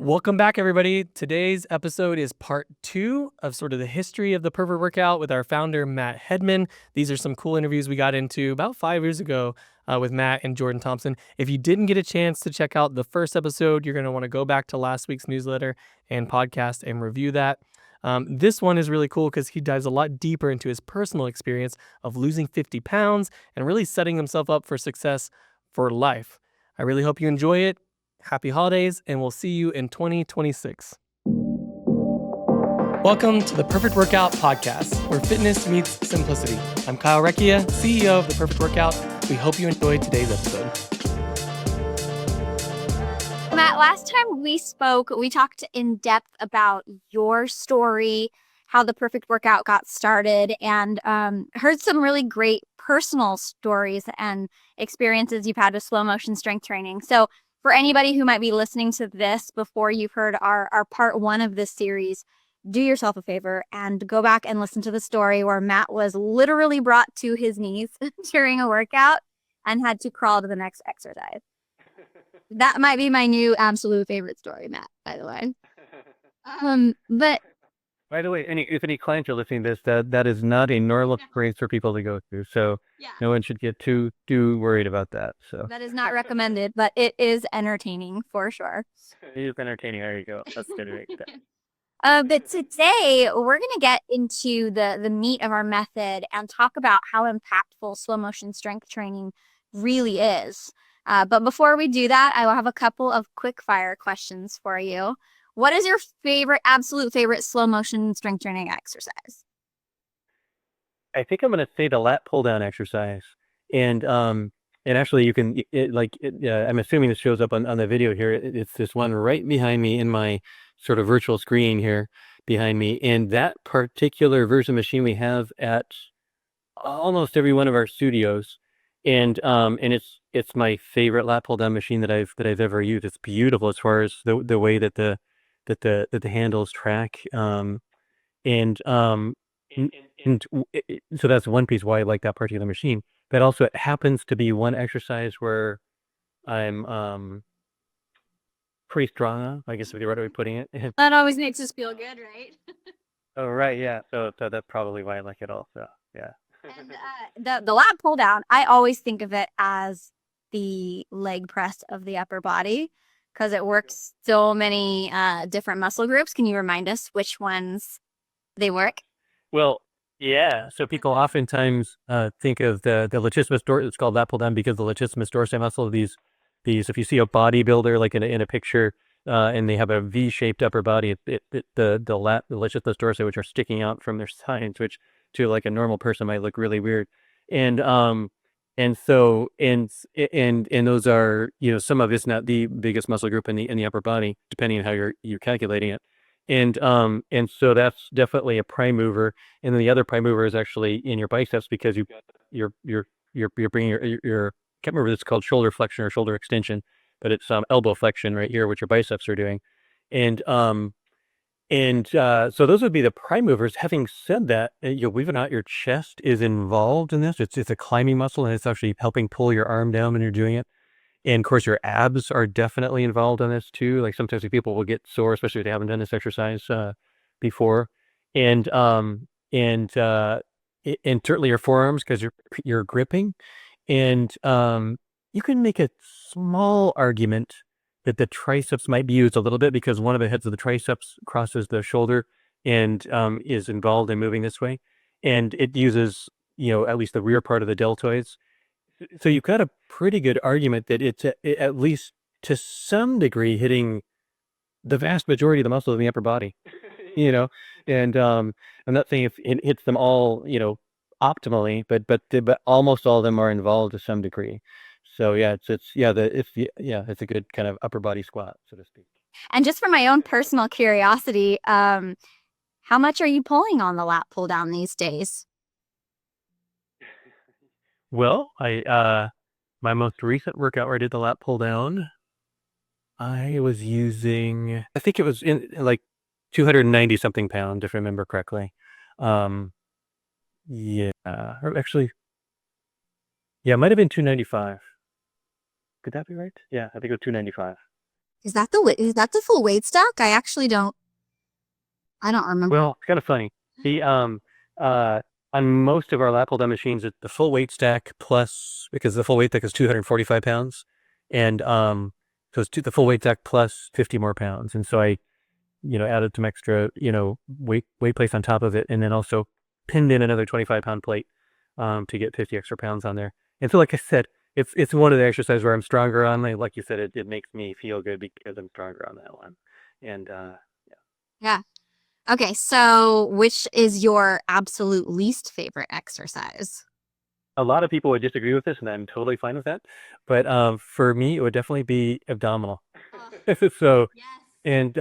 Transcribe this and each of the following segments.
Welcome back, everybody. Today's episode is part 2 of sort of the history of the perfect workout with our founder, Matt Hedman. These are some cool interviews we got into about 5 years ago with Matt and Jordan Thompson. If you didn't get a chance to check out the first episode, you're going to want to go back to last week's newsletter and podcast and review that. This one is really cool because he dives a lot deeper into his personal experience of losing 50 pounds and really setting himself up for success for life. I really hope you enjoy it. Happy holidays, and we'll see you in 2026. Welcome to the Perfect Workout Podcast, where fitness meets simplicity. I'm Kyle Recchia, CEO of The Perfect Workout. We hope you enjoyed today's episode. Matt, last time we spoke, we talked in depth about your story, how The Perfect Workout got started, and heard some really great personal stories and experiences you've had with slow motion strength training. So for anybody who might be listening to this before you've heard our part 1 of this series, do yourself a favor and go back and listen to the story where Matt was literally brought to his knees during a workout and had to crawl to the next exercise. That might be my new absolute favorite story, Matt, by the way. But By the way, if any clients are listening to this, that is not a normal experience for people to go through. So no one should get too worried about that. So that is not recommended, but it is entertaining for sure. it is entertaining. There you go. That's good. Right there. But today we're going to get into the meat of our method and talk about how impactful slow motion strength training really is. But before we do that, I will have a couple of quick fire questions for you. What is your absolute favorite slow motion strength training exercise? I think I'm going to say the lat pull down exercise. And actually you can, I'm assuming this shows up on the video here. It's this one right behind me in my sort of virtual screen here behind me. And that particular version machine we have at almost every one of our studios. And it's my favorite lat pull down machine that I've ever used. It's beautiful as far as the way that the handles track. So that's one piece why I like that particular machine. But also it happens to be one exercise where I'm pretty strong on, I guess, would be the right way of putting it. That always makes us feel good, right? Oh, right, yeah. So that's probably why I like it also, yeah. And the lat pull down, I always think of it as the leg press of the upper body because it works so many different muscle groups. Can you remind us which ones they work? Well, yeah. So people oftentimes think of the latissimus dorsi. It's called lat pull down because the latissimus dorsi muscle. These. If you see a bodybuilder like in a picture, and they have a V-shaped upper body, the latissimus dorsi, which are sticking out from their sides, which to like a normal person might look really weird, and those are, some of it's not the biggest muscle group in the upper body, depending on how you're calculating it. And so that's definitely a prime mover. And then the other prime mover is actually in your biceps because you're bringing your I can't remember if it's called shoulder flexion or shoulder extension, but it's elbow flexion right here, which your biceps are doing. And so those would be the prime movers. Having said that, believe it or not, your chest is involved in this. It's a climbing muscle, and it's actually helping pull your arm down when you're doing it. And of course, your abs are definitely involved in this too. Like sometimes people will get sore, especially if they haven't done this exercise before. And certainly your forearms because you're gripping. And you can make a small argument that the triceps might be used a little bit because one of the heads of the triceps crosses the shoulder and is involved in moving this way. And it uses, at least the rear part of the deltoids. So you've got a pretty good argument that it's at least to some degree hitting the vast majority of the muscles in the upper body, and I'm not saying if it hits them all, optimally, but almost all of them are involved to some degree. So yeah, it's a good kind of upper body squat, so to speak. And just for my own personal curiosity, how much are you pulling on the lat pull down these days? Well, my most recent workout where I did the lat pull down, I was using, I think it was in like 290 something pounds, if I remember correctly. Yeah, or actually, yeah, it might have been 295. Could that be right? Yeah, I think it was 295. Is that the full weight stack? I don't remember. Well, it's kind of funny. The on most of our lat pull-down machines, the full weight stack plus, because the full weight stack is 245 pounds, and so it's the full weight stack plus 50 more pounds, and so I added some extra weight plates on top of it, and then also pinned in another 25-pound plate to get 50 extra pounds on there. And so, like I said, it's one of the exercises where I'm stronger on. Like you said, it makes me feel good because I'm stronger on that one. And Yeah. Okay, so which is your absolute least favorite exercise? a lot of people would disagree with this, and I'm totally fine with that. But for me, it would definitely be abdominal. So Yes. and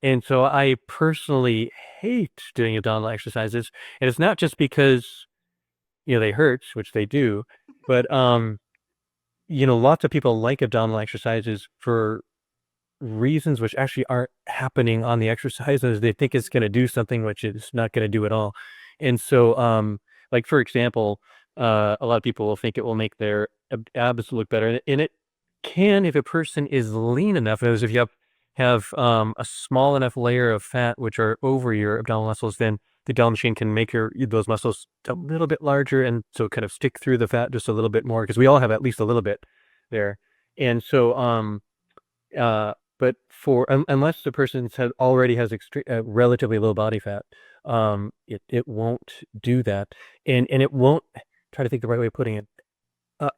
and so I personally hate doing abdominal exercises, and it's not just because they hurt, which they do, but lots of people like abdominal exercises for reasons which actually aren't happening on the exercises. They think it's going to do something which it's not going to do at all. And so, like for example, a lot of people will think it will make their abs look better, and it can if a person is lean enough. As if you have a small enough layer of fat which are over your abdominal muscles, then the abdominal machine can make those muscles a little bit larger, and so kind of stick through the fat just a little bit more, because we all have at least a little bit there. And so, but unless the person already has relatively low body fat, it won't do that, and it won't try to think the right way of putting it.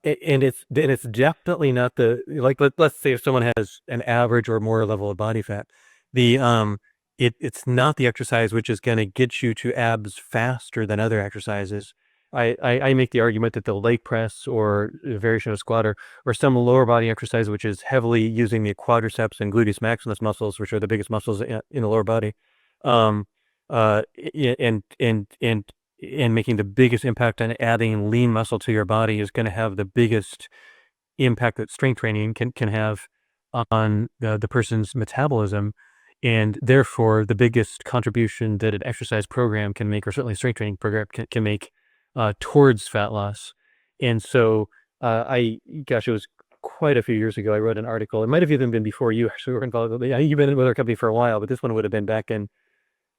And it's definitely not like let's say if someone has an average or more level of body fat, the it's not the exercise which is going to get you to abs faster than other exercises. I make the argument that the leg press or a variation of squat or some lower body exercise which is heavily using the quadriceps and gluteus maximus muscles, which are the biggest muscles in the lower body, um, and making the biggest impact on adding lean muscle to your body is going to have the biggest impact that strength training can have on the person's metabolism, and therefore the biggest contribution that an exercise program can make, or certainly a strength training program can make towards fat loss. And so it was quite a few years ago, I wrote an article. It might have even been before you actually were involved with it. You've been with our company for a while, but this one would have been back in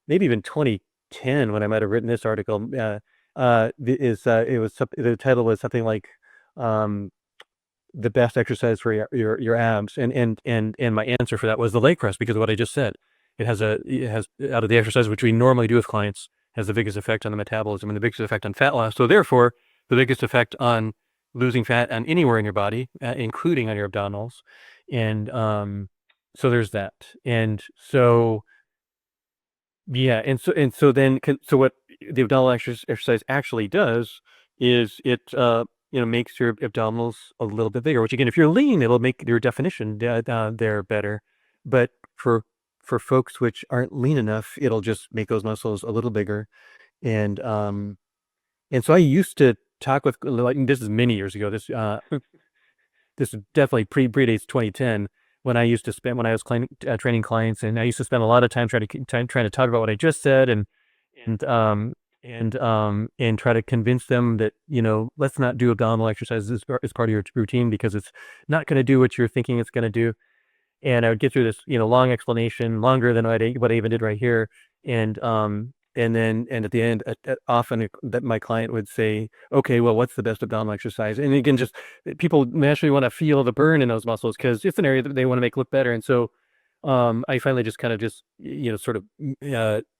maybe even 2010 when I might have written this article. The title was something like the best exercise for your abs, and my answer for that was the leg press, because of what I just said. It has out of the exercise which we normally do with clients, has the biggest effect on the metabolism and the biggest effect on fat loss. So therefore, the biggest effect on losing fat on anywhere in your body, including on your abdominals. And so there's that. And so yeah, so what the abdominal exercise actually does is it makes your abdominals a little bit bigger. Which again, if you're lean, it'll make your definition there better. But for folks which aren't lean enough, it'll just make those muscles a little bigger. And so I used to talk with, like, this is many years ago. This this definitely predates 2010. When I was training clients, and I used to spend a lot of time trying to talk about what I just said, and try to convince them that let's not do abdominal exercises as part of your routine, because it's not going to do what you're thinking it's going to do. And I would get through this long explanation, longer than what I even did right here, and at the end, often that my client would say, okay, well, what's the best abdominal exercise? And again, just people naturally want to feel the burn in those muscles because it's an area that they want to make look better. And so I finally just kind of sort of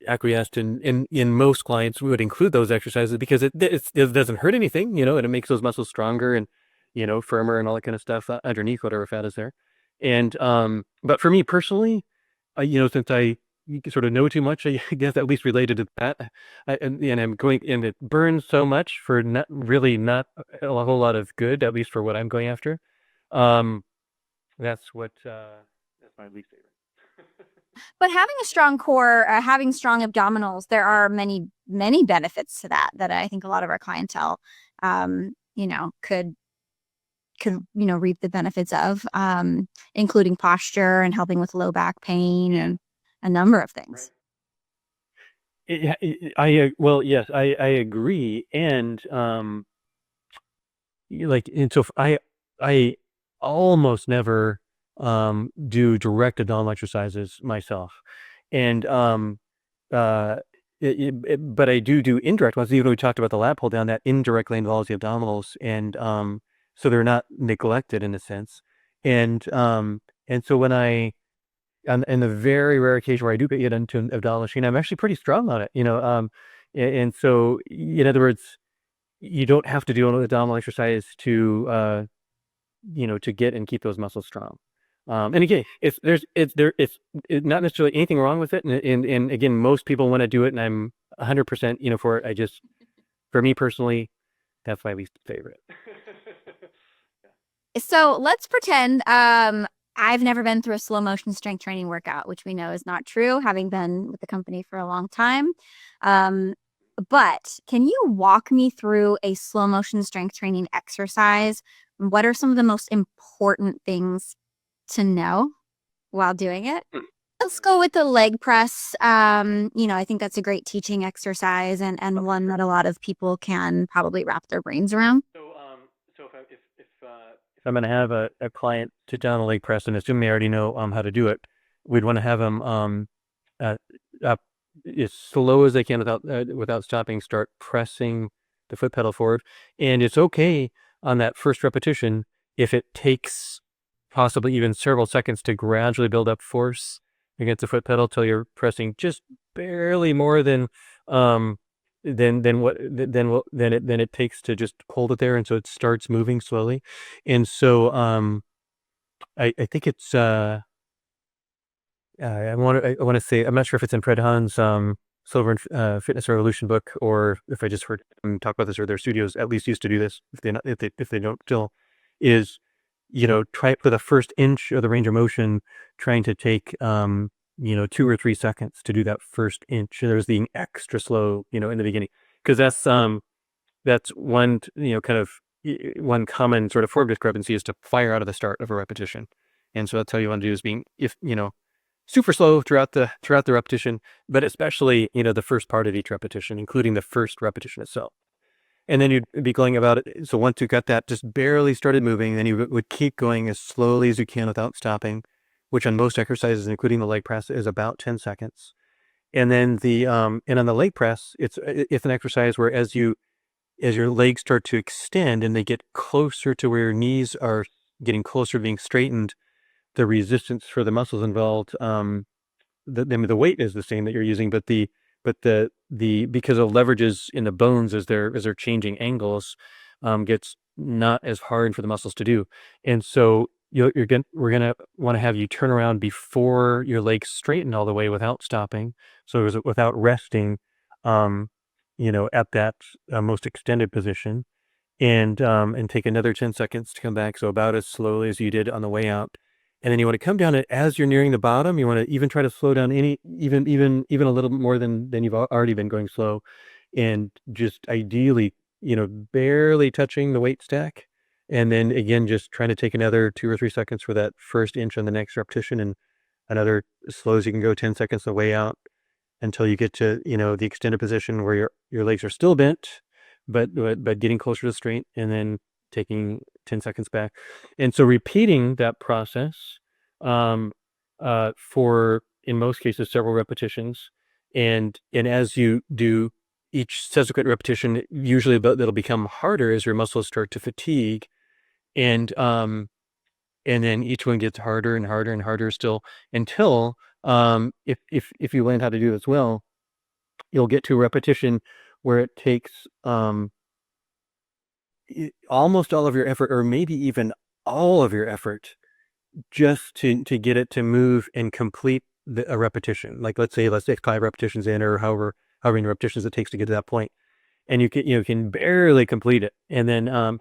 acquiesced, and in most clients we would include those exercises because it doesn't hurt anything, and it makes those muscles stronger and firmer and all that kind of stuff underneath whatever fat is there. And but for me personally, since I sort of know too much, I guess, at least related to that, and I'm going, and it burns so much for not a whole lot of good, at least for what I'm going after. That's my least favorite. But having a strong core, having strong abdominals, there are many, many benefits to that I think a lot of our clientele, could reap the benefits of, including posture and helping with low back pain and a number of things. Right. Well, yes, I agree. And so I almost never do direct abdominal exercises myself. And but I do indirect ones. Even though we talked about the lat pull down, that indirectly involves the abdominals, and so they're not neglected in a sense. And so when in the very rare occasion where I do get into an abdominal machine, I'm actually pretty strong on it, and so in other words, you don't have to do an abdominal exercise to to get and keep those muscles strong. And again, it's not necessarily anything wrong with it. And again, most people want to do it, and I'm 100% for it. For me personally, that's my least favorite. So let's pretend I've never been through a slow motion strength training workout, which we know is not true, having been with the company for a long time. But can you walk me through a slow motion strength training exercise? What are some of the most important things to know while doing it? Let's go with the leg press. I think that's a great teaching exercise and one that a lot of people can probably wrap their brains around. So if I'm going to have a client sit down a leg press and assume they already know how to do it, we'd want to have them as slow as they can without stopping, start pressing the foot pedal forward. And it's okay on that first repetition if it takes possibly even several seconds to gradually build up force against the foot pedal till you're pressing just barely more than it takes to just hold it there, and so it starts moving slowly. And so I think it's I want to say, I'm not sure if it's in Fred Hahn's Silver and Fitness Revolution book, or if I just heard him talk about this, or their studios at least used to do this, if they don't still, is try for the first inch of the range of motion, trying to take 2 or 3 seconds to do that first inch. There's the extra slow in the beginning, because that's one kind of one common sort of form discrepancy is to fire out of the start of a repetition. And so that's how you want to do, is being super slow throughout the repetition, but especially the first part of each repetition, including the first repetition itself. And then you'd be going about it. So once you got that just barely started moving, then you would keep going as slowly as you can without stopping, which on most exercises, including the leg press, is about 10 seconds. And then and on the leg press, it's an exercise where as your legs start to extend and they get closer to where your knees are getting closer to being straightened, the resistance for the muscles involved, the weight is the same that you're using, but the because of leverages in the bones as they're changing angles, gets not as hard for the muscles to do. And so we're gonna want to have you turn around before your legs straighten all the way without stopping, so without resting, at that most extended position, and take another 10 seconds to come back, so about as slowly as you did on the way out. And then you want to come down, as you're nearing the bottom. You want to even try to slow down even a little bit more than you've already been going slow, and just ideally, barely touching the weight stack. And then again, just trying to take another 2 or 3 seconds for that first inch on the next repetition, and another as slow as you can go, 10 seconds the way out, until you get to the extended position where your legs are still bent, but getting closer to straight, and then taking 10 seconds back. And so repeating that process for, in most cases, several repetitions. And as you do each subsequent repetition, usually that'll become harder as your muscles start to fatigue. And then each one gets harder and harder and harder still, until if you learn how to do this well, you'll get to a repetition where it takes almost all of your effort, or maybe even all of your effort, just to get it to move and complete a repetition. Like let's say 5 repetitions in, or however many repetitions it takes to get to that point, and you can barely complete it, and then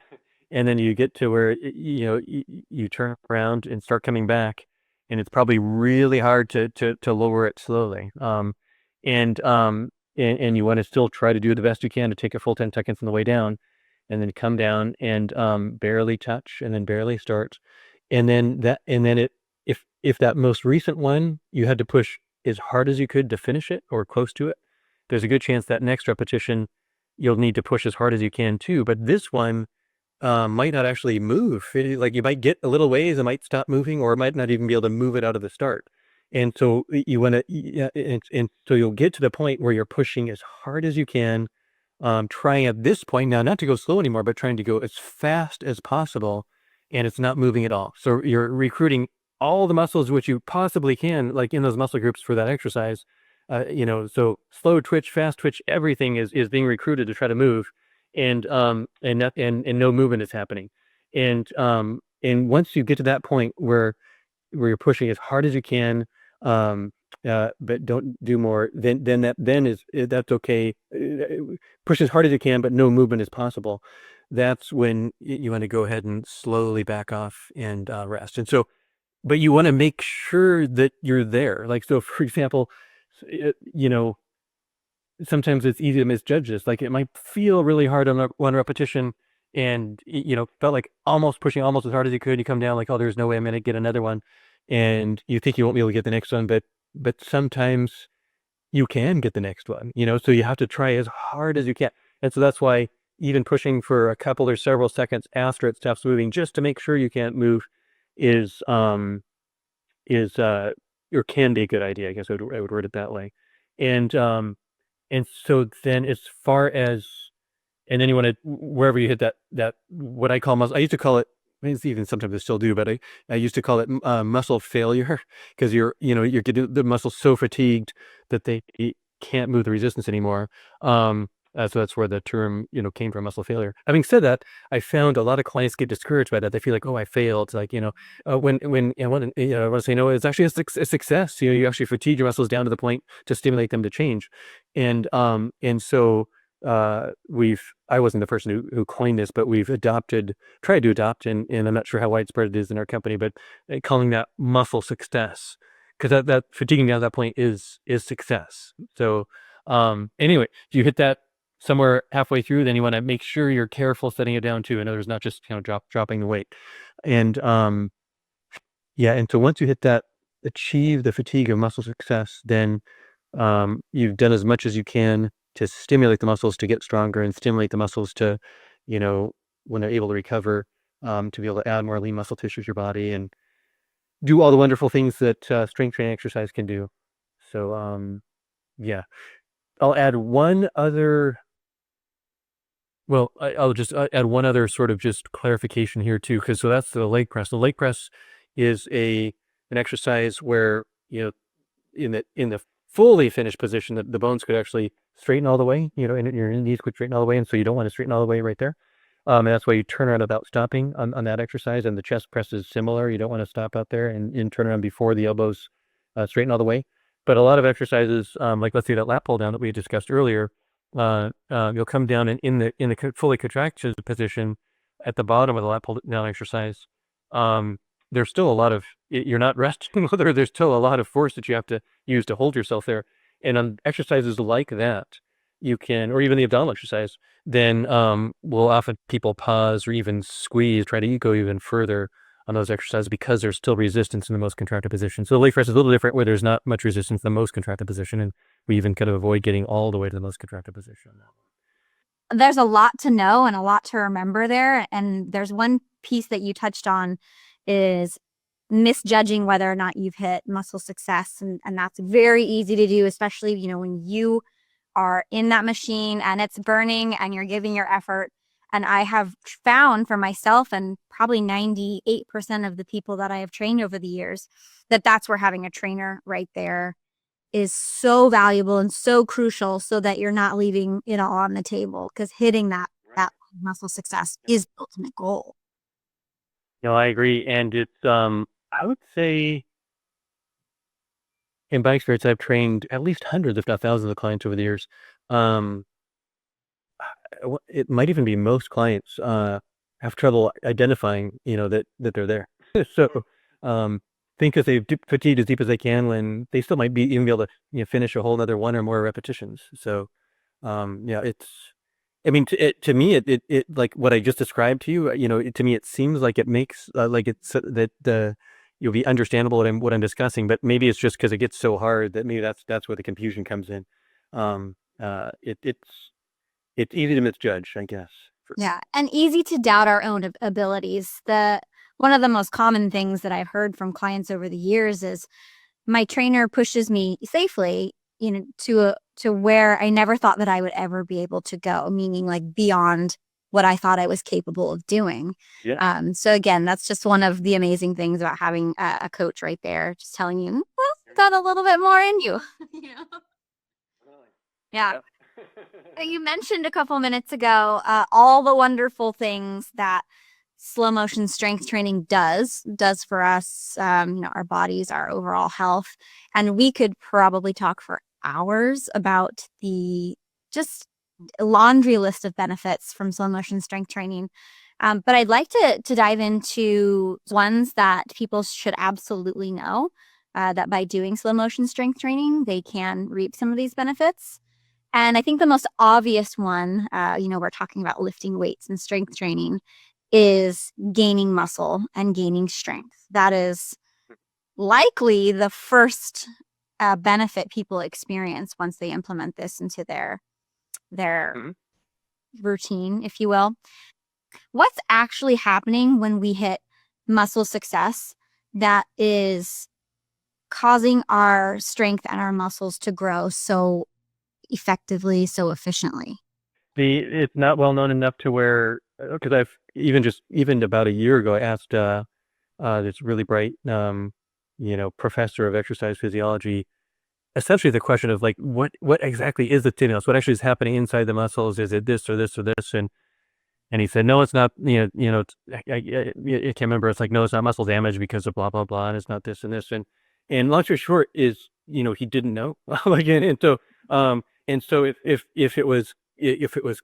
you get to where you turn around and start coming back, and it's probably really hard to lower it slowly. And you want to still try to do the best you can to take a full 10 seconds on the way down, and then come down and barely touch, and then barely start. And then if that most recent one you had to push as hard as you could to finish it, or close to it, there's a good chance that next repetition you'll need to push as hard as you can too. But this one, might not actually move. Like you might get a little ways, it might stop moving, or it might not even be able to move it out of the start. And so you want to, yeah, and so you'll get to the point where you're pushing as hard as you can, trying at this point now not to go slow anymore, but trying to go as fast as possible, and it's not moving at all. So you're recruiting all the muscles which you possibly can, like in those muscle groups for that exercise. So slow twitch, fast twitch, everything is being recruited to try to move, and no movement is happening. And once you get to that point where you're pushing as hard as you can, but don't do more, that's okay. Push as hard as you can, but no movement is possible. That's when you want to go ahead and slowly back off and rest. And so, but you want to make sure that you're there. Like, so for example, sometimes it's easy to misjudge this. Like, it might feel really hard on one repetition, and felt like almost pushing almost as hard as you could. You come down like, oh, there's no way I'm gonna get another one, and you think you won't be able to get the next one, but sometimes you can get the next one. So you have to try as hard as you can. And so that's why even pushing for a couple or several seconds after it stops moving, just to make sure you can't move, is or can be a good idea. I guess I would word it that way. And so then, as far as, and then you want to, wherever you hit that what I call muscle, I used to call it, it's even sometimes I still do, but I used to call it muscle failure, because you're getting the muscles so fatigued that they can't move the resistance anymore. So that's where the term came from, muscle failure. Having said that, I found a lot of clients get discouraged by that. They feel like, oh, I failed. Like when I want to say no, it's actually a success. You actually fatigue your muscles down to the point to stimulate them to change, and so. I wasn't the person who coined this, but we've tried to adopt, and I'm not sure how widespread it is in our company, but calling that muscle success, because that fatiguing down to that point is success. So anyway, if you hit that somewhere halfway through, then you want to make sure you're careful setting it down too. In other words, not just dropping the weight. And and so once you hit that, achieve the fatigue of muscle success, then you've done as much as you can to stimulate the muscles to get stronger, and stimulate the muscles to, when they're able to recover, to be able to add more lean muscle tissue to your body and do all the wonderful things that strength training exercise can do. So, yeah, I'll add one other. Well, I'll just add one other sort of just clarification here too, because so that's the leg press. The leg press is an exercise where in the fully finished position, that the bones could actually straighten all the way, and your knees could straighten all the way, and so you don't want to straighten all the way right there. And that's why you turn around without stopping on that exercise. And the chest press is similar. You don't want to stop out there and turn around before the elbows straighten all the way. But a lot of exercises, like let's say that lat pull down that we discussed earlier, you'll come down and in the fully contracted position at the bottom of the lat pull down exercise. There's still a lot of, you're not resting there's still a lot of force that you have to use to hold yourself there. And on exercises like that, you can, or even the abdominal exercise, then will often people pause or even squeeze, try to go even further on those exercises, because there's still resistance in the most contracted position. So the leg press is a little different, where there's not much resistance in the most contracted position, and we even kind of avoid getting all the way to the most contracted position. There's a lot to know and a lot to remember there. And there's one piece that you touched on, is misjudging whether or not you've hit muscle success. And that's very easy to do, especially, when you are in that machine and it's burning and you're giving your effort. And I have found for myself, and probably 98% of the people that I have trained over the years, that that's where having a trainer right there is so valuable and so crucial, so that you're not leaving it all on the table, because hitting that muscle success is the ultimate goal. No, I agree. And it's, I would say, in my experience, I've trained at least hundreds, if not thousands, of clients over the years. It might even be most clients have trouble identifying, that they're there. So, think if they've fatigued as deep as they can, when they still might even be able to, finish a whole another one or more repetitions. So, it's. I mean, to me, it like what I just described to you, to me, it seems like it makes like it's that you'll be understandable what I'm discussing, but maybe it's just because it gets so hard that maybe that's where the confusion comes in. It's easy to misjudge, I guess, Yeah, and easy to doubt our own abilities. One of the most common things that I've heard from clients over the years is my trainer pushes me safely, to where I never thought that I would ever be able to go, meaning like beyond what I thought I was capable of doing. Yeah. So again, that's just one of the amazing things about having a coach right there, just telling you, well, got a little bit more in you. you know? Yeah. You mentioned a couple minutes ago all the wonderful things that slow motion strength training does for us, our bodies, our overall health. And we could probably talk for hours about the just laundry list of benefits from slow motion strength training. But I'd like to dive into ones that people should absolutely know, that by doing slow motion strength training, they can reap some of these benefits. And I think the most obvious one, we're talking about lifting weights and strength training, is gaining muscle and gaining strength. That is likely the first benefit people experience once they implement this into their Mhm. routine, if you will. What's actually happening when we hit muscle success that is causing our strength and our muscles to grow so effectively, so efficiently? It's not well known enough to where, because I've even about a year ago, I asked this really bright, professor of exercise physiology, essentially the question of like, what exactly is the stimulus? What actually is happening inside the muscles? Is it this or this or this? And he said, no, it's not. I can't remember. It's like, no, it's not muscle damage because of blah blah blah, and it's not this and this. And long story short is, he didn't know. Like, and so if it was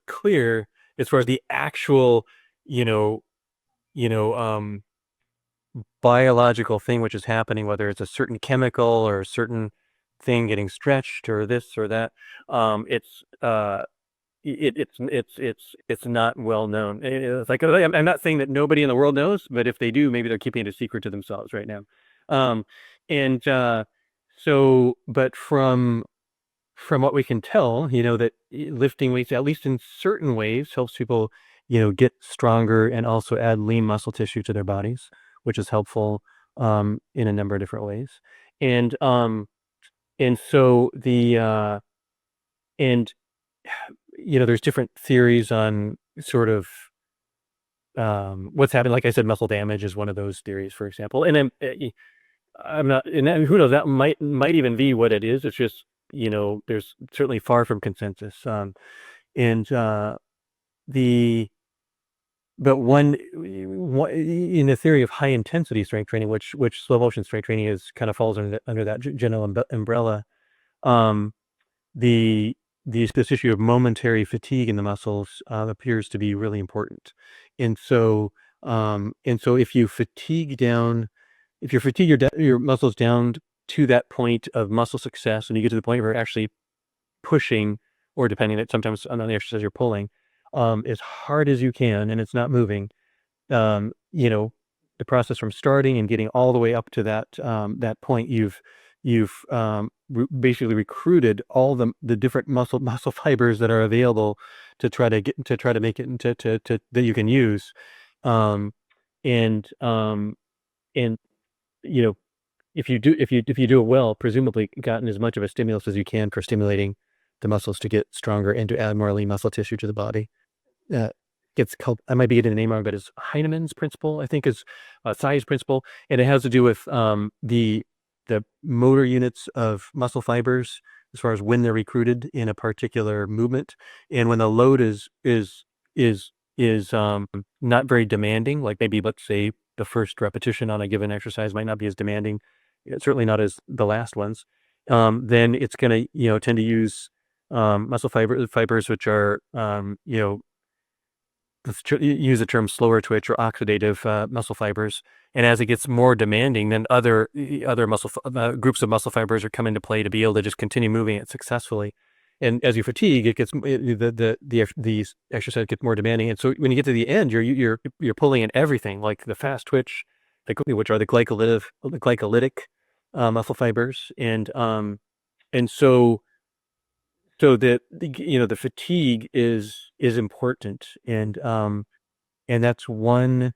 clear as far as the actual, you know, you know, biological thing which is happening, whether it's a certain chemical or a certain thing getting stretched or this or that, it's it's not well known. It's like, I'm not saying that nobody in the world knows, but if they do, maybe they're keeping it a secret to themselves right now. Um, and but from what we can tell, that lifting weights, at least in certain ways, helps people, get stronger and also add lean muscle tissue to their bodies, which is helpful in a number of different ways. And so and there's different theories on sort of what's happening. Like I said, muscle damage is one of those theories, for example. And I'm not, and who knows, that might even be what it is. It's just, there's certainly far from consensus. And the but one in the theory of high intensity strength training, which slow motion strength training is kind of falls under that general umbrella. Um, the this issue of momentary fatigue in the muscles appears to be really important. And so if you fatigue your muscles down to that point of muscle success, and you get to the point where you're actually pushing, or depending on sometimes on the exercise you're pulling, as hard as you can, and it's not moving, um, you know, the process from starting and getting all the way up to that point, you've basically recruited all the different muscle fibers that are available to try to make it into to that you can use, um, and um, and you know if you do it well, presumably gotten as much of a stimulus as you can for stimulating the muscles to get stronger and to add more lean muscle tissue to the body. Uh, it's called, I might be getting the name wrong, but it's Heinemann's principle, I think, is size principle, and it has to do with the motor units of muscle fibers as far as when they're recruited in a particular movement, and when the load is not very demanding, like maybe let's say the first repetition on a given exercise might not be as demanding, certainly not as the last ones, then it's going to tend to use muscle fibers which are let's use the term slower twitch or oxidative muscle fibers. And as it gets more demanding, then other groups of muscle fibers are come into play to be able to just continue moving it successfully. And as you fatigue, the exercise gets more demanding. And so when you get to the end, you're pulling in everything, like the fast twitch, which are the glycolytic muscle fibers, and so so the fatigue is important, and that's one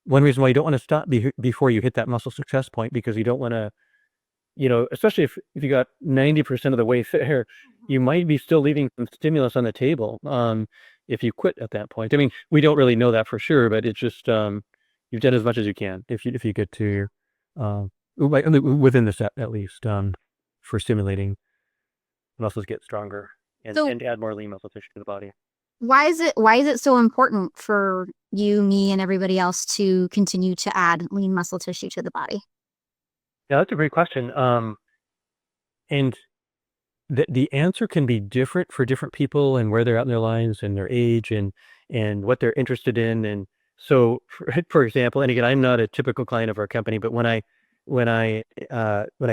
reason why you don't want to stop before you hit that muscle success point, because you don't want to, especially if you got 90% of the way there, you might be still leaving some stimulus on the table if you quit at that point. I mean, we don't really know that for sure, but it's just you've done as much as you can if you get to your within the set at least for stimulating muscles get stronger So and add more lean muscle tissue to the body. why is it so important for you, me, and everybody else to continue to add lean muscle tissue to the body? Yeah, that's a great question. And the answer can be different for different people and where they're at in their lives and their age and what they're interested in. And so, for example, and again, I'm not a typical client of our company, but when I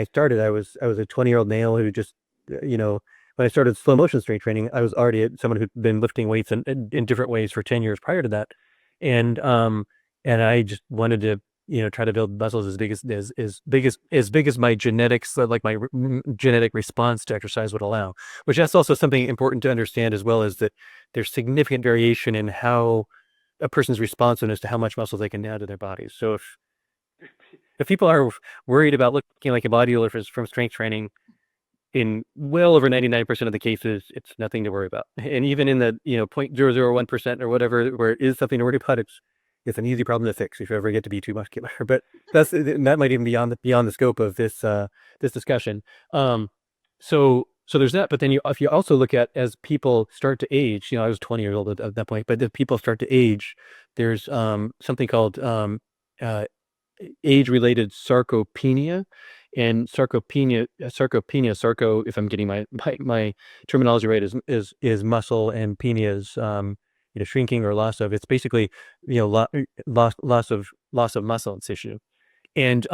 started, I was a 20-year-old male who just, when I started slow motion strength training, I was already someone who'd been lifting weights in different ways for 10 years prior to that. And I just wanted to, try to build muscles as big as my genetics, like my genetic response to exercise would allow, which that's also something important to understand, as well as that there's significant variation in how a person's responsiveness to how much muscle they can add to their bodies. So if people are worried about looking like a bodybuilder from strength training, in well over 99% of the cases, it's nothing to worry about. And even in the 0.001% or whatever, where it is something to worry about, it's an easy problem to fix if you ever get to be too muscular. But that might even be beyond the scope of this discussion. So there's that. But then if you also look at, as people start to age, I was 20 years old at that point, but if people start to age, there's something called age-related sarcopenia. And sarcopenia, if I'm getting my terminology right, is muscle, and penia is shrinking or loss of. It's basically loss of muscle and tissue. And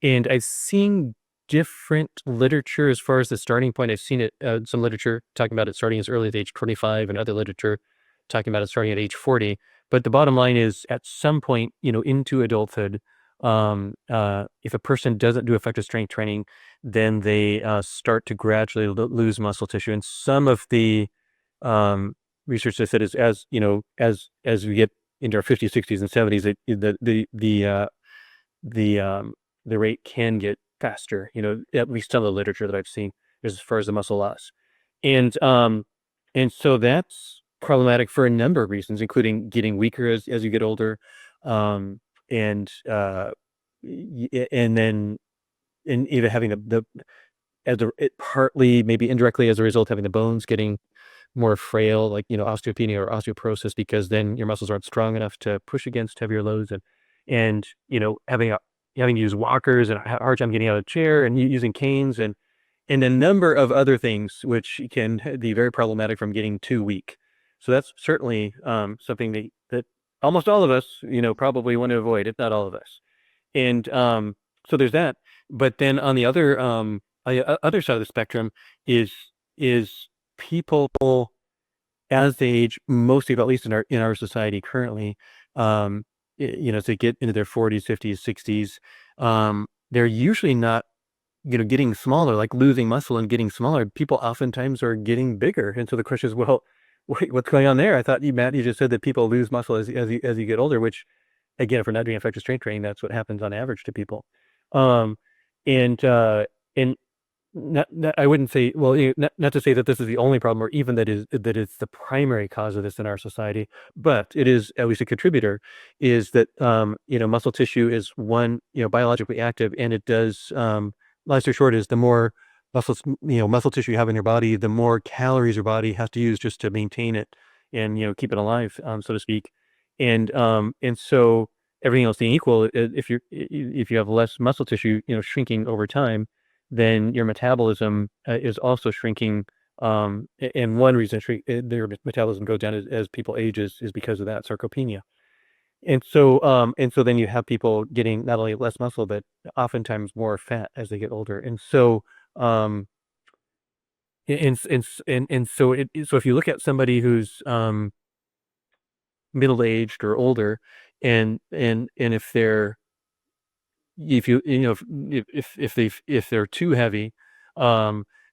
I've seen different literature as far as the starting point. I've seen it some literature talking about it starting as early as age 25, and other literature talking about it starting at age 40. But the bottom line is, at some point, into adulthood, if a person doesn't do effective strength training, then they start to gradually lose muscle tissue. And some of the research that said is, as we get into our 50s, 60s, and 70s, the rate can get faster. At least some of the literature that I've seen, as far as the muscle loss, and so that's problematic for a number of reasons, including getting weaker as you get older. And then even having partly, maybe indirectly, as a result, having the bones getting more frail, like osteopenia or osteoporosis, because then your muscles aren't strong enough to push against heavier loads, and having to use walkers, and a hard time getting out of the chair, and using canes, and a number of other things which can be very problematic from getting too weak. So that's certainly something that almost all of us, probably want to avoid, if not all of us. And so there's that. But then on the other side of the spectrum is people, as they age, most people, at least in our society currently, as they get into their 40s, 50s, 60s, they're usually not getting smaller, like losing muscle and getting smaller. People oftentimes are getting bigger. And so the question is, well, wait, what's going on there? I thought Matt, you just said that people lose muscle as you get older, which, again, if we're not doing effective strength training, that's what happens on average to people. And not, I wouldn't say, well, not to say that this is the only problem, or even that it's the primary cause of this in our society, but it is at least a contributor. Is that muscle tissue is one, biologically active, and it does. Long story short is, the more muscle tissue you have in your body, the more calories your body has to use just to maintain it and keep it alive, so to speak. And so, everything else being equal, if you have less muscle tissue shrinking over time, then your metabolism is also shrinking. And one reason their metabolism goes down as people age is because of that sarcopenia. And so then you have people getting not only less muscle, but oftentimes more fat as they get older. And so so if you look at somebody who's middle-aged or older, and if they're if they're too heavy,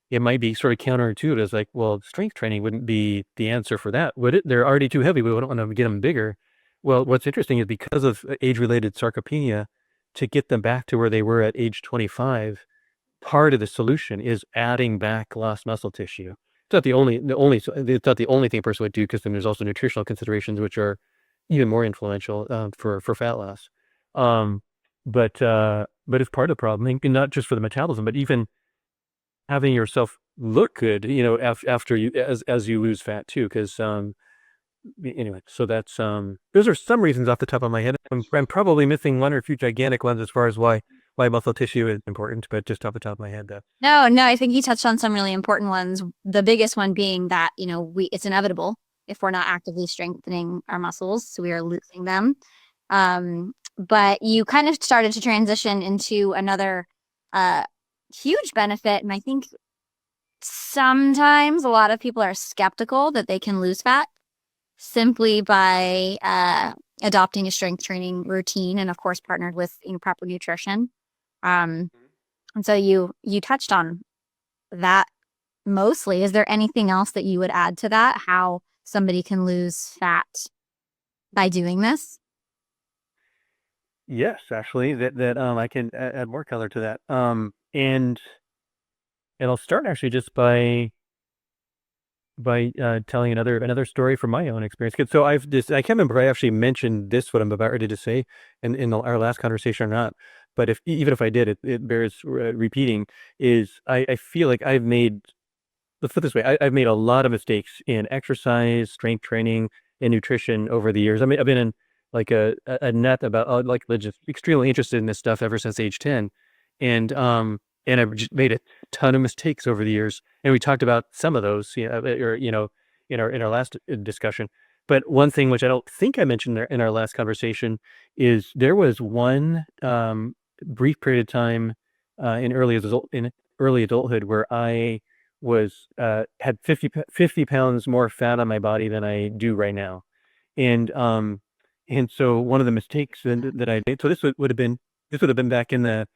it might be sort of counterintuitive. It's like, well, strength training wouldn't be the answer for that, would it? They're already too heavy. We don't want to get them bigger. Well, what's interesting is because of age-related sarcopenia, to get them back to where they were at age 25, part of the solution is adding back lost muscle tissue. It's not it's not the only thing a person would do, because then there's also nutritional considerations, which are even more influential for fat loss. But it's part of the problem, and not just for the metabolism, but even having yourself look good, after you, as you lose fat too. Because anyway, so that's those are some reasons off the top of my head. I'm probably missing one or a few gigantic ones as far as why muscle tissue is important, but just off the top of my head, though. No, I think you touched on some really important ones. The biggest one being that, it's inevitable if we're not actively strengthening our muscles, so we are losing them. But you kind of started to transition into another huge benefit, and I think sometimes a lot of people are skeptical that they can lose fat simply by adopting a strength training routine, and of course partnered with proper nutrition. And so you touched on that mostly. Is there anything else that you would add to that? How somebody can lose fat by doing this? Yes, actually, that I can add more color to that. And I'll start actually just by telling another story from my own experience. So I can't remember if I actually mentioned this, what I'm about ready to say, in our last conversation or not. But even if I did, it bears repeating. Is I feel like I've made, let's put it this way, I've made a lot of mistakes in exercise, strength training, and nutrition over the years. I mean, I've been in like a nut about like just extremely interested in this stuff ever since age 10, and I've just made a ton of mistakes over the years. And we talked about some of those, or in our last discussion. But one thing which I don't think I mentioned in our last conversation is there was one brief period of time in early adulthood where I was had 50 pounds more fat on my body than I do right now. And so one of the mistakes that I made, so this would have been back in the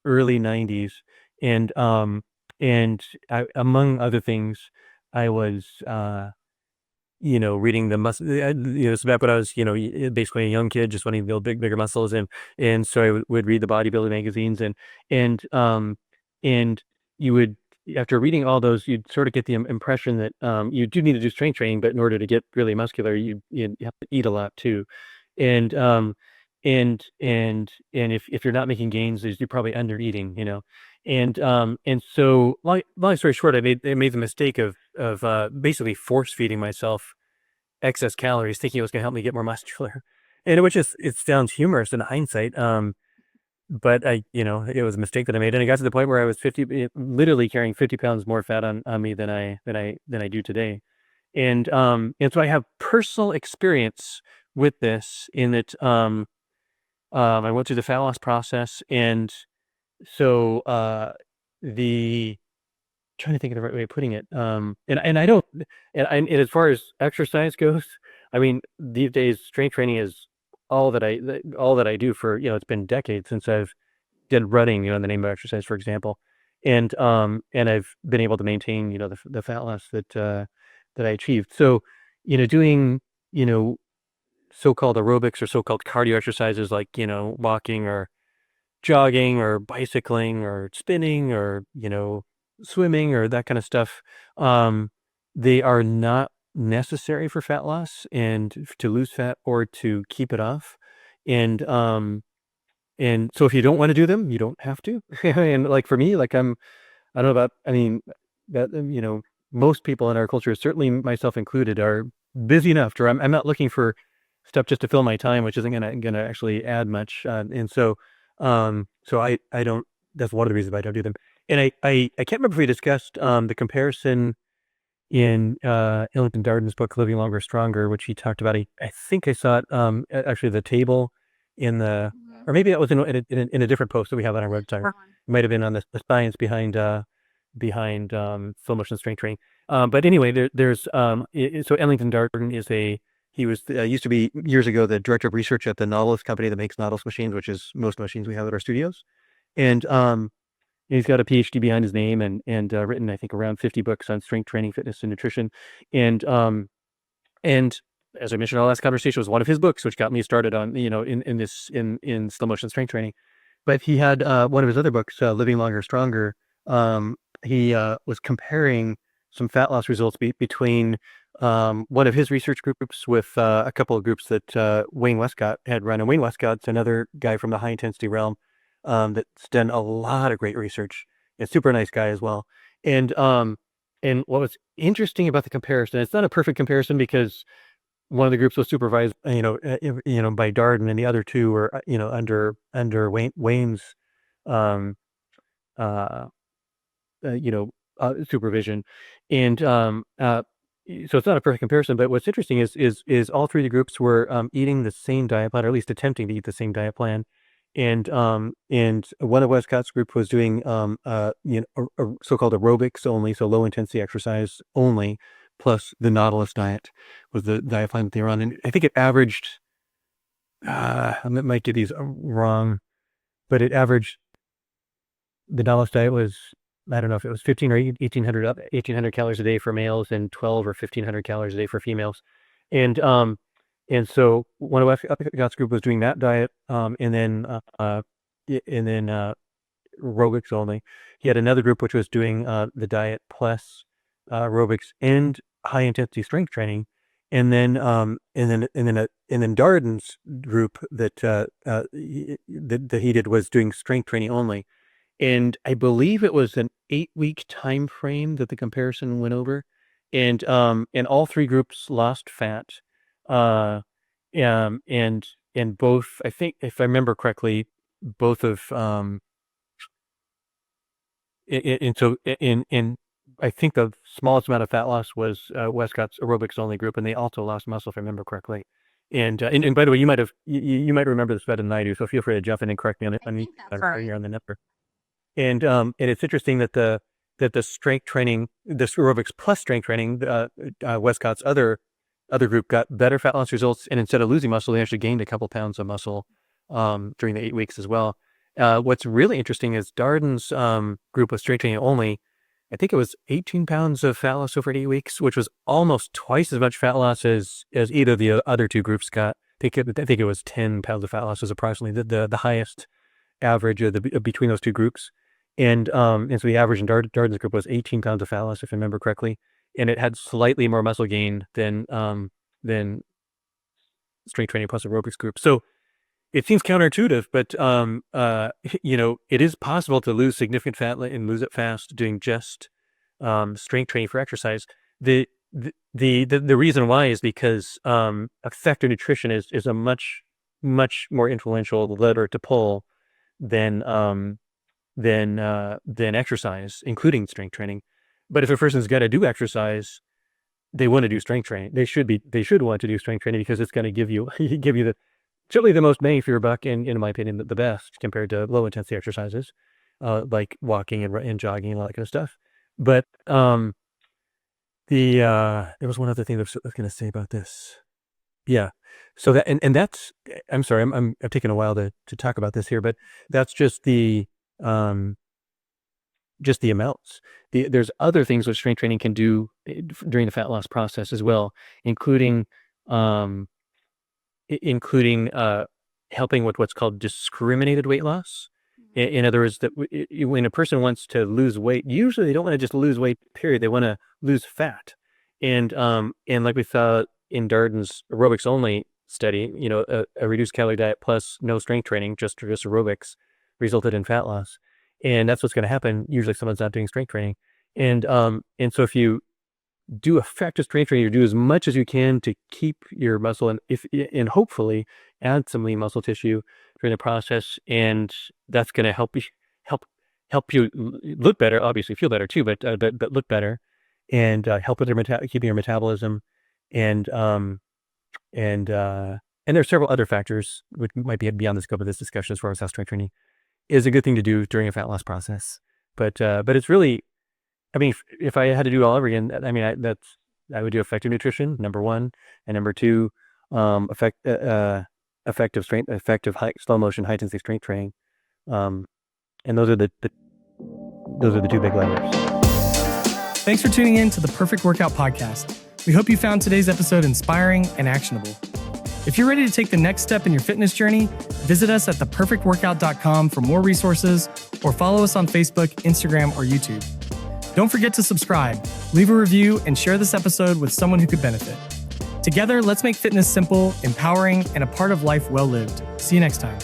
early 90s. And among other things, I was reading the muscle, it's back when I was, basically a young kid just wanting to build bigger muscles. And so I would read the bodybuilding magazines, and you would, after reading all those, you'd sort of get the impression that you do need to do strength training, but in order to get really muscular, you have to eat a lot too. And if you're not making gains, you're probably under eating, and so long story short, I made the mistake of basically force feeding myself excess calories, thinking it was going to help me get more muscular, and it sounds humorous in hindsight, but it was a mistake that I made, and I got to the point where I was literally carrying 50 pounds more fat on me than I do today, and so I have personal experience with this in that I went through the fat loss process, and so trying to think of the right way of putting it. And I don't, and as far as exercise goes, I mean, these days strength training is all that I do for, it's been decades since I've did running, in the name of exercise, for example. And I've been able to maintain, the fat loss that I achieved. So, doing, so-called aerobics or so-called cardio exercises like, walking or jogging or bicycling or spinning or, swimming or that kind of stuff, they are not necessary for fat loss and to lose fat or to keep it off. And so if you don't want to do them, you don't have to. And like for me, like I don't know about, I mean, that, most people in our culture, certainly myself included, are busy enough to, I'm not looking for stuff just to fill my time, which isn't gonna actually add much. And so I don't, that's one of the reasons I don't do them. And I can't remember if we discussed the comparison in Ellington Darden's book Living Longer Stronger, which he talked about. I think I saw it actually the table in the, or maybe that was in a different post that we have on our website. It might have been on the science behind full motion strength training. But anyway, there's so Ellington Darden used to be years ago the director of research at the Nautilus company that makes Nautilus machines, which is most machines we have at our studios. And He's got a PhD behind his name and written, I think, around 50 books on strength training, fitness, and nutrition. And as I mentioned in our last conversation, was one of his books, which got me started on, in slow motion strength training. But he had one of his other books, Living Longer, Stronger. He was comparing some fat loss results between one of his research groups with a couple of groups that Wayne Westcott had run. And Wayne Westcott's another guy from the high intensity realm that's done a lot of great research. A super nice guy as well. And what was interesting about the comparison, it's not a perfect comparison because one of the groups was supervised, by Darden, and the other two were, under Wayne's, um, uh, supervision, and so it's not a perfect comparison. But what's interesting is all three of the groups were eating the same diet plan, or at least attempting to eat the same diet plan, and one of Westcott's group was doing a so-called aerobics only, so low intensity exercise only, plus the Nautilus diet was the diet plan that they were on. And I think it averaged, I might get these wrong, but it averaged, the Nautilus diet was, I don't know if it was 15 or 1800 calories a day for males and 12 or 1500 calories a day for females. And so one of Westcott's group was doing that diet, and then aerobics only. He had another group which was doing the diet plus aerobics and high intensity strength training, and then Darden's group that he did was doing strength training only, and I believe it was an 8-week time frame that the comparison went over, and all three groups lost fat, and both, I think, if I remember correctly, both of I think the smallest amount of fat loss was Westcott's aerobics only group, and they also lost muscle, if I remember correctly. And by the way, you might remember this better than I do, so feel free to jump in and correct me on here on the number. And it's interesting that the strength training, this aerobics plus strength training, Westcott's other group got better fat loss results, and instead of losing muscle, they actually gained a couple pounds of muscle during the 8 weeks as well. What's really interesting is Darden's group was strength training only. I think it was 18 pounds of fat loss over 8 weeks, which was almost twice as much fat loss as either of the other two groups got. I think it was 10 pounds of fat loss was approximately the highest average of between those two groups. And so the average in Darden's group was 18 pounds of fat loss, if I remember correctly, and it had slightly more muscle gain than strength training plus aerobics group. So it seems counterintuitive, but it is possible to lose significant fat and lose it fast doing just strength training for exercise. The reason why is because effective nutrition is a much more influential lever to pull than exercise, including strength training. But if a person's got to do exercise, they want to do strength training. They should want to do strength training because it's going to give you certainly the most bang for your buck, and in my opinion, the best compared to low intensity exercises, like walking and jogging and all that kind of stuff. But there was one other thing that I was going to say about this. Yeah. So that, and that's, I'm sorry, I'm taking a while to talk about this here, but that's just the amounts. There's other things which strength training can do during the fat loss process as well, including helping with what's called discriminated weight loss. In other words, that when a person wants to lose weight, usually they don't want to just lose weight, period. They want to lose fat. And like we saw in Darden's aerobics only study, a reduced calorie diet plus no strength training, just aerobics, resulted in fat loss. And that's what's going to happen usually if someone's not doing strength training. And so if you do effective strength training, you do as much as you can to keep your muscle and hopefully add some lean muscle tissue during the process, and that's going to help you look better. Obviously, feel better too, but look better, and help with keeping your metabolism, and there's several other factors which might be beyond the scope of this discussion as far as how strength training is a good thing to do during a fat loss process. But it's really, I mean, if I had to do it all over again, I mean, I would do effective nutrition, number one, and number two, effective slow motion, high intensity strength training. And those are the those are the two big levers. Thanks for tuning in to the Perfect Workout Podcast. We hope you found today's episode inspiring and actionable. If you're ready to take the next step in your fitness journey, visit us at theperfectworkout.com for more resources or follow us on Facebook, Instagram, or YouTube. Don't forget to subscribe, leave a review, and share this episode with someone who could benefit. Together, let's make fitness simple, empowering, and a part of life well lived. See you next time.